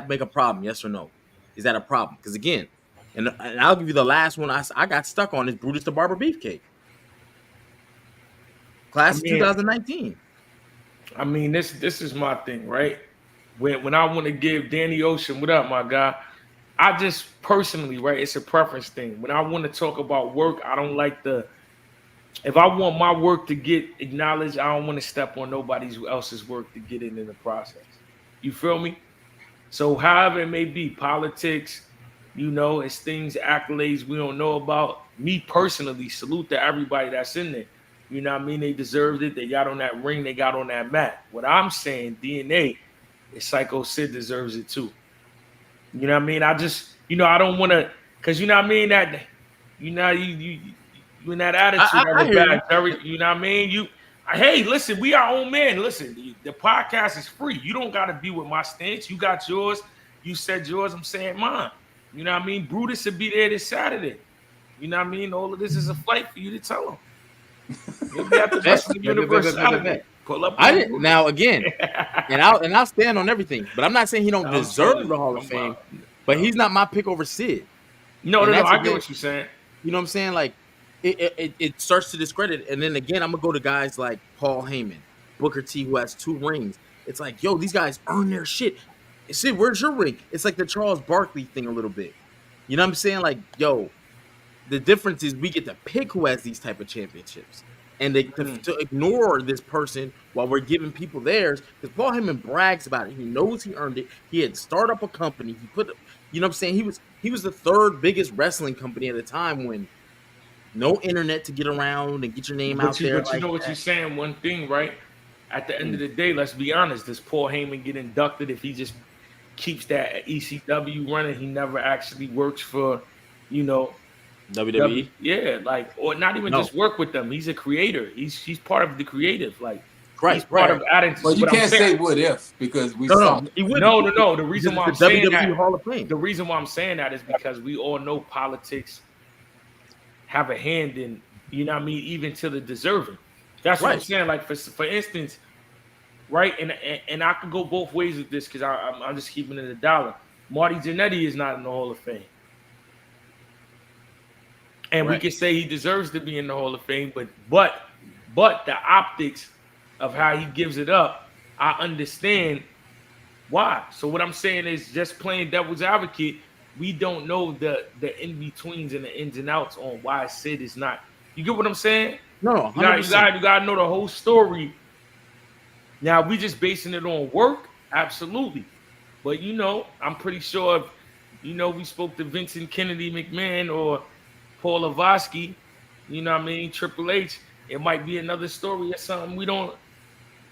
Speaker 3: make a problem? Yes or no? Is that a problem? Because again, and I'll give you the last one I got stuck on is Brutus the Barber Beefcake. Class of 2019.
Speaker 4: I mean, this is my thing, right? When I want to give Danny Ocean, what up, my guy? I just personally, right? It's a preference thing. When I want to talk about work, I don't like if I want my work to get acknowledged, I don't want to step on nobody else's work to get it in the process. You feel me? So however it may be, politics, it's things, accolades we don't know about. Me personally, salute to everybody that's in there. You know what I mean? They deserved it. They got on that ring. They got on that mat. What I'm saying, DNA, is Psycho Sid deserves it too. You know what I mean? I just, I don't want to, because you know what I mean? That, you in that attitude, you know what I mean? Hey, listen, we our own man. Listen, the podcast is free. You don't got to be with my stance. You got yours. You said yours. I'm saying mine. You know what I mean? Brutus will be there this Saturday. You know what I mean? All of this is a fight for you to tell him. You'll be at the best of the universe Saturday. Pull up.
Speaker 3: I didn't. Now again, and I'll stand on everything. But I'm not saying he don't deserve the Hall of Fame. But he's not my pick over Sid.
Speaker 4: No. I get what you're saying.
Speaker 3: You know what I'm saying? Like it starts to discredit. And then again, I'm gonna go to guys like Paul Heyman, Booker T, who has 2 rings. It's like, yo, these guys earn their shit. Sid, where's your ring? It's like the Charles Barkley thing a little bit. You know what I'm saying? Like, yo, the difference is we get to pick who has these type of championships. And to ignore this person while we're giving people theirs, because Paul Heyman brags about it. He knows he earned it. He had started up a company. He put, you know what I'm saying? He was the 3rd biggest wrestling company at the time when no internet to get around and get your name out there.
Speaker 4: But you know what you're saying? One thing, right? At the end of the day, let's be honest. Does Paul Heyman get inducted if he just keeps that ECW running? He never actually works for,
Speaker 3: WWE?
Speaker 4: Yeah, or not even just work with them. He's a creator. He's part of the creative. He's
Speaker 3: part
Speaker 4: of adding.
Speaker 1: Well, you can't say what if, because we saw.
Speaker 4: No. The reason why I'm saying
Speaker 3: WWE Hall of Fame.
Speaker 4: The reason why I'm saying that is because we all know politics have a hand in, even to the deserving. That's what I'm saying. Like for instance, right, and I could go both ways with this because I'm just keeping it $1. Marty Jannetty is not in the Hall of Fame. And we can say he deserves to be in the Hall of Fame, but the optics of how he gives it up, I understand why. So what I'm saying is, just playing devil's advocate, we don't know the in-betweens and the ins and outs on why Sid is not. You get what I'm saying?
Speaker 3: No,
Speaker 4: you gotta know the whole story. Now, we just basing it on work? Absolutely. But, I'm pretty sure if, we spoke to Vincent Kennedy McMahon or Paul Avosky, Triple H, it might be another story or something. We don't,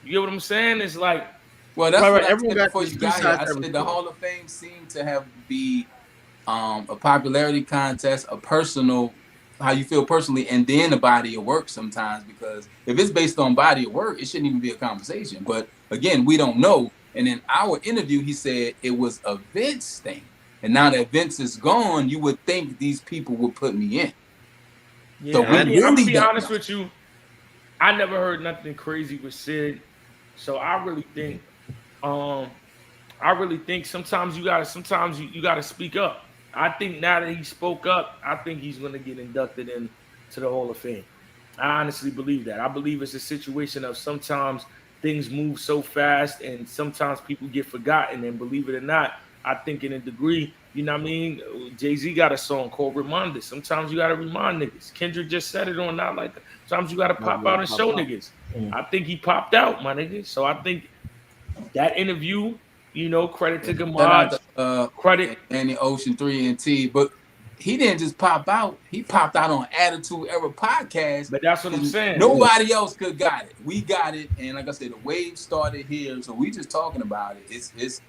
Speaker 4: you get what I'm saying? It's like,
Speaker 1: well, that's what everyone got before you got here. I said the Hall of Fame seemed to be a popularity contest, a personal, how you feel personally, and then the body of work sometimes, because if it's based on body of work, it shouldn't even be a conversation. But again, we don't know. And in our interview, he said it was a Vince thing. And now that Vince is gone, you would think these people would put me in.
Speaker 4: Yeah, so I'm going to be honest with you. I never heard nothing crazy with Sid. So I really think sometimes you gotta speak up. I think now that he spoke up, I think he's gonna get inducted into the Hall of Fame. I honestly believe that. I believe it's a situation of sometimes things move so fast and sometimes people get forgotten. And believe it or not, I think in a degree, you know what I mean? Jay-Z got a song called Reminders. Sometimes you got to remind niggas. Kendrick just said it on Not Like That. Sometimes you got to pop out and show niggas. I think he popped out, my nigga. So I think that interview, credit to Gamad, credit.
Speaker 1: And the Ocean 3 and T. But he didn't just pop out. He popped out on Attitude Era podcast.
Speaker 4: But that's what I'm saying.
Speaker 1: Nobody else could got it. We got it. And like I said, the wave started here. So we just talking about it. It's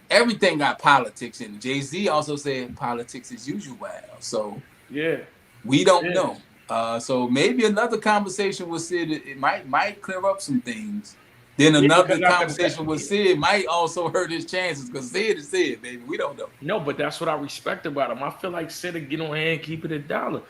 Speaker 1: everything got politics in it. Jay-Z also said politics as usual. So
Speaker 4: yeah,
Speaker 1: we don't know. So maybe another conversation with Sid, it might clear up some things. Then another conversation with Sid might also hurt his chances, because Sid is Sid, baby. We don't know.
Speaker 4: No, but that's what I respect about him. I feel like Sid would get on hand and keep it $1.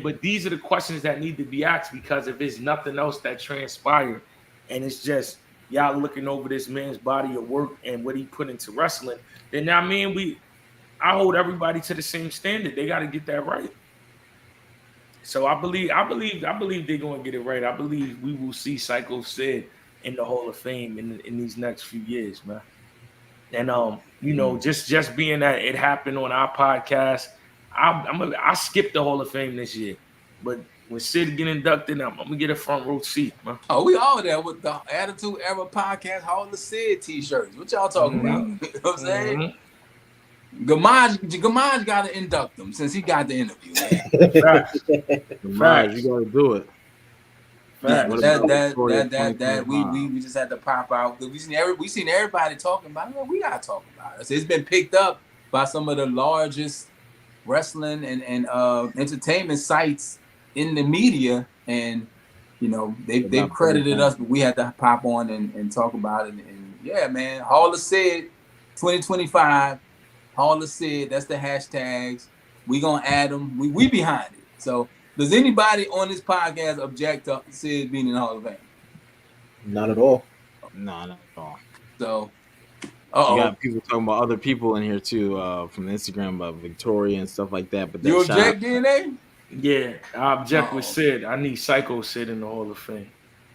Speaker 4: But these are the questions that need to be asked, because if there's nothing else that transpired, and it's just y'all looking over this man's body of work and what he put into wrestling, then I mean I hold everybody to the same standard. They got to get that right. So I believe they're gonna get it right. I believe we will see Psycho Sid in the Hall of Fame in these next few years, man. And just being that it happened on our podcast, I skipped the Hall of Fame this year, but when Sid get inducted, I'm gonna get a front row seat, man.
Speaker 1: Oh, we all there with the Attitude Era Podcast Hall of Sid t-shirts. What y'all talking about? You know what I'm saying? Gamaj got to induct him since he got the interview.
Speaker 3: Gamaj, you got to do it.
Speaker 1: Yeah, we just had to pop out. We seen everybody talking about it. We gotta talk about it. So it's been picked up by some of the largest wrestling and entertainment sites in the media, and they've credited us, but we had to pop on and talk about it. And yeah, man, Hall of Sid 2025, Hall of Sid. That's the hashtags. We gonna add them. We behind it. So. Does anybody on this podcast object to Sid being in the Hall of Fame?
Speaker 2: Not at all.
Speaker 3: No, not at all.
Speaker 1: So,
Speaker 3: you got people talking about other people in here too, from Instagram about Victoria and stuff like that. But
Speaker 1: you object, DNA?
Speaker 4: Yeah, I object with Sid. I need Psycho Sid in the Hall of Fame.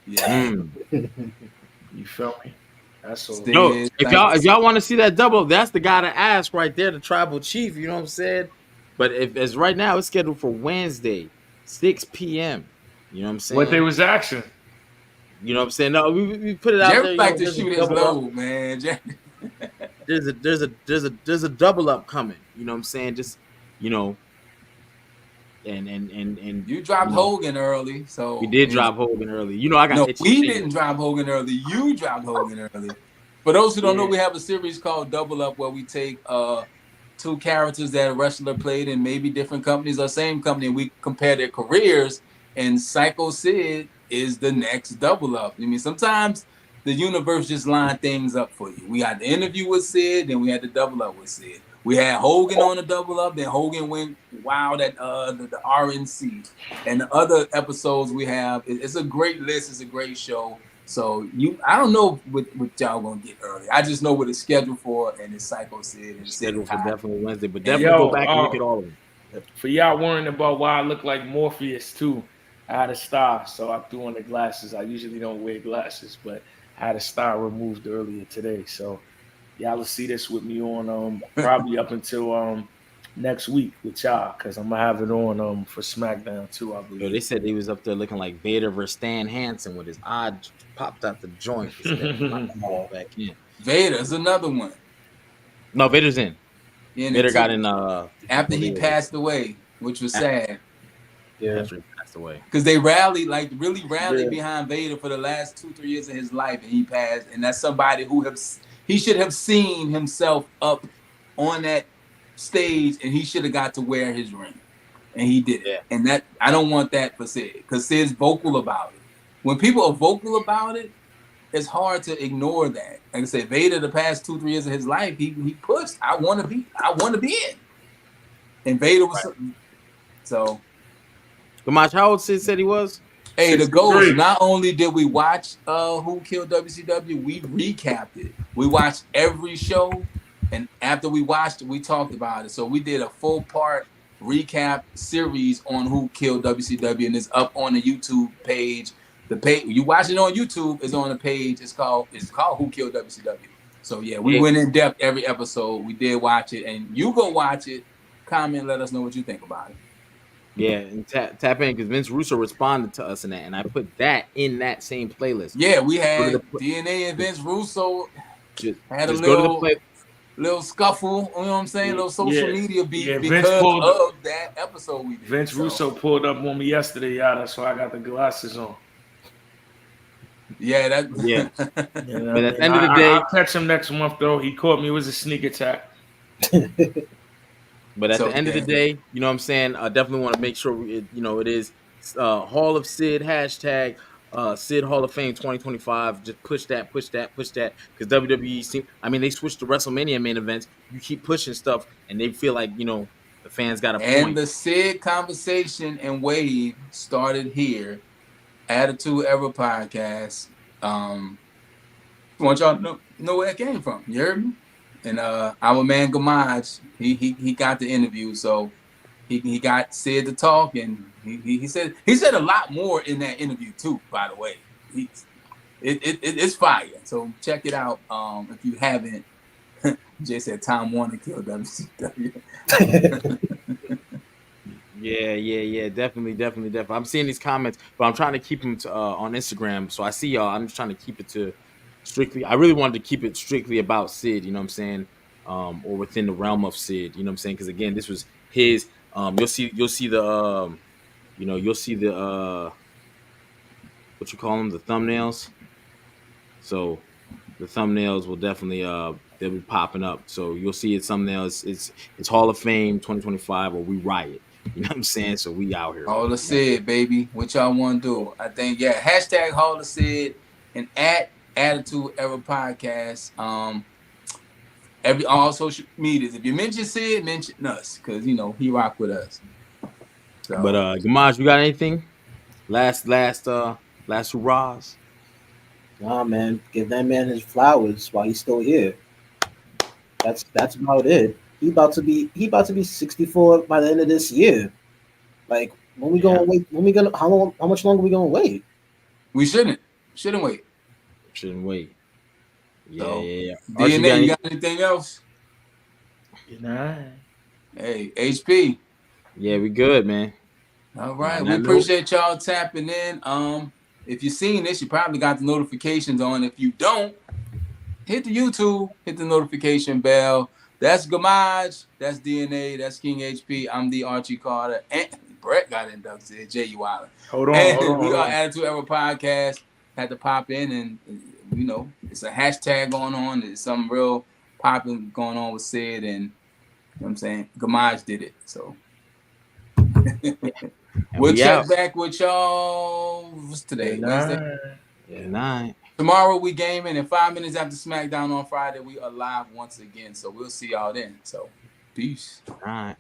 Speaker 1: Yeah,
Speaker 4: you feel me? That's all.
Speaker 3: No, if y'all want to see that double, that's the guy to ask right there, the tribal chief. You know what I'm saying? But as right now, it's scheduled for Wednesday. 6 p.m. You know what I'm saying?
Speaker 4: What they was action?
Speaker 3: You know what I'm saying? No, we put it out
Speaker 1: Jerry
Speaker 3: there.
Speaker 1: Like to shoot his load, man.
Speaker 3: There's a double up coming. You know what I'm saying? Just and
Speaker 1: you dropped Hogan early, so
Speaker 3: we did drop Hogan early. I got
Speaker 1: we didn't drop Hogan early. You dropped Hogan early. For those who don't know, we have a series called Double Up where we take two characters that a wrestler played in maybe different companies or same company, and we compare their careers, and Psycho Sid is the next double up. I mean, sometimes the universe just line things up for you. We had the interview with Sid, then we had the double up with Sid. We had Hogan on the double up, then Hogan went wild at the RNC. And the other episodes we have, it's a great list, it's a great show. So I don't know what y'all gonna get early. I just know what it's scheduled for, and it's Psycho Sid. And
Speaker 3: scheduled for definitely Wednesday, but definitely go back and look at all of them.
Speaker 4: For y'all worrying about why I look like Morpheus too, I had a star, so I threw on the glasses. I usually don't wear glasses, but I had a star removed earlier today. So y'all will see this with me on probably up until next week with y'all, because I'm gonna have it on for SmackDown too, I believe.
Speaker 3: Yo, they said he was up there looking like Vader versus Stan Hansen with his eye popped out the joint. Back in.
Speaker 1: Vader's another one.
Speaker 3: No, Vader's in. Vader got in
Speaker 1: after he passed away, which was sad.
Speaker 3: Yeah, after he passed away.
Speaker 1: Because they rallied behind Vader for the last 2-3 years of his life, and he passed. And that's somebody he should have seen himself up on that stage, and he should have got to wear his ring, and he did it. Yeah. And that I don't want that for Sid, because Sid's vocal about it. When people are vocal about it, it's hard to ignore that. Like I said, Vader, the past 2-3 years of his life, he pushed. I want to be in, and Vader was so.
Speaker 3: Gamache, how old Sid said he was?
Speaker 1: Hey, the Ghost. Not only did we watch Who Killed WCW, we recapped it. We watched every show. And after we watched it, we talked about it. So we did a full part recap series on Who Killed WCW, and it's up on the YouTube page. The page you watch it on YouTube is on the page. It's called Who Killed WCW. So yeah, we went in depth every episode. We did watch it, and you go watch it. Comment, let us know what you think about it.
Speaker 3: Yeah, and tap in, because Vince Russo responded to us in that, and I put that in that same playlist.
Speaker 1: Yeah, we had DNA and Vince Russo had a little scuffle, you know what I'm saying? Little social media beat because of that episode we did.
Speaker 4: Vince Russo pulled up on me yesterday, that's why I got the glasses on.
Speaker 1: Yeah,
Speaker 3: But at the end of the day,
Speaker 4: I'll catch him next month though. He caught me. It was a sneak attack.
Speaker 3: But at the end of the day, you know what I'm saying? I definitely want to make sure it is Hall of Sid hashtag Sid Hall of Fame 2025. Just push that. Because WWE they switched to WrestleMania main events. You keep pushing stuff, and they feel like, The fans got a
Speaker 1: And
Speaker 3: point.
Speaker 1: the Sid conversation and wave started here. Attitude Ever podcast. I want y'all to know where it came from. You heard me? And our man Gamaj, he got the interview, so he got Sid to talk, and he said a lot more in that interview too. By the way, it's fire. So check it out. If you haven't, Jay said Time Warner killed WCW.
Speaker 3: Yeah. Definitely. I'm seeing these comments, but I'm trying to keep them on Instagram. So I see y'all. I'm just trying to keep it to strictly. I really wanted to keep it strictly about Sid. You know what I'm saying? Or within the realm of Sid. You know what I'm saying? Because again, this was his. You'll see the you'll see the what you call them, the thumbnails. So the thumbnails will definitely they'll be popping up. So you'll see it thumbnails. It's Hall of Fame 2025 or we riot. You know what I'm saying? So we out here.
Speaker 1: Hall of Sid, baby. What y'all want to do? I think hashtag Hall of Sid and at Attitude Ever podcast. All social medias. If you mention Sid, mention us because he rock with us. So.
Speaker 3: But Gamaj, you got anything? Last hurrahs.
Speaker 2: Nah, man, give that man his flowers while he's still here. That's about it. He about to be 64 by the end of this year. Like when we gonna wait? When we gonna how much longer we gonna wait?
Speaker 1: We shouldn't wait.
Speaker 3: Shouldn't wait. Yeah,
Speaker 1: So,
Speaker 3: yeah.
Speaker 1: DNA, you got anything else?
Speaker 4: Nah.
Speaker 1: Hey, HP.
Speaker 3: Yeah, we good, man.
Speaker 1: All right, we appreciate y'all tapping in. If you've seen this, you probably got the notifications on. If you don't, hit the YouTube, hit the notification bell. That's Gamaj, that's DNA, that's King HP. I'm the Archie Carter, and Brett got inducted. Jay Wilder.
Speaker 4: Hold on.
Speaker 1: We are Attitude Ever podcast. Had to pop in, and it's a hashtag going on. There's something real popping going on with Sid, and you know what I'm saying, Gamaj did it. So we'll check back with y'all. What's today? Wednesday.
Speaker 3: Yeah, 9.
Speaker 1: Tomorrow we gaming, and 5 minutes after SmackDown on Friday, we are live once again. So we'll see y'all then. So peace.
Speaker 3: All right.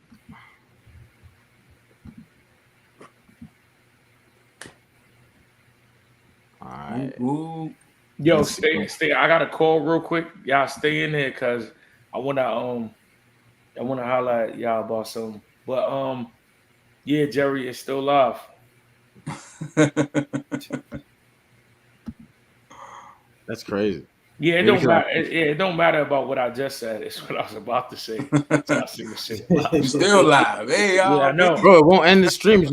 Speaker 3: All right.
Speaker 1: Ooh.
Speaker 4: Yo, stay. I got a call real quick. Y'all stay in there because I wanna holler at y'all about something. But yeah, Jerry, it's still live.
Speaker 3: That's crazy.
Speaker 4: Yeah, it don't matter about what I just said. It's what I was about to say.
Speaker 1: Still live. Hey, y'all.
Speaker 4: Yeah, I know.
Speaker 3: Bro, it won't end the stream.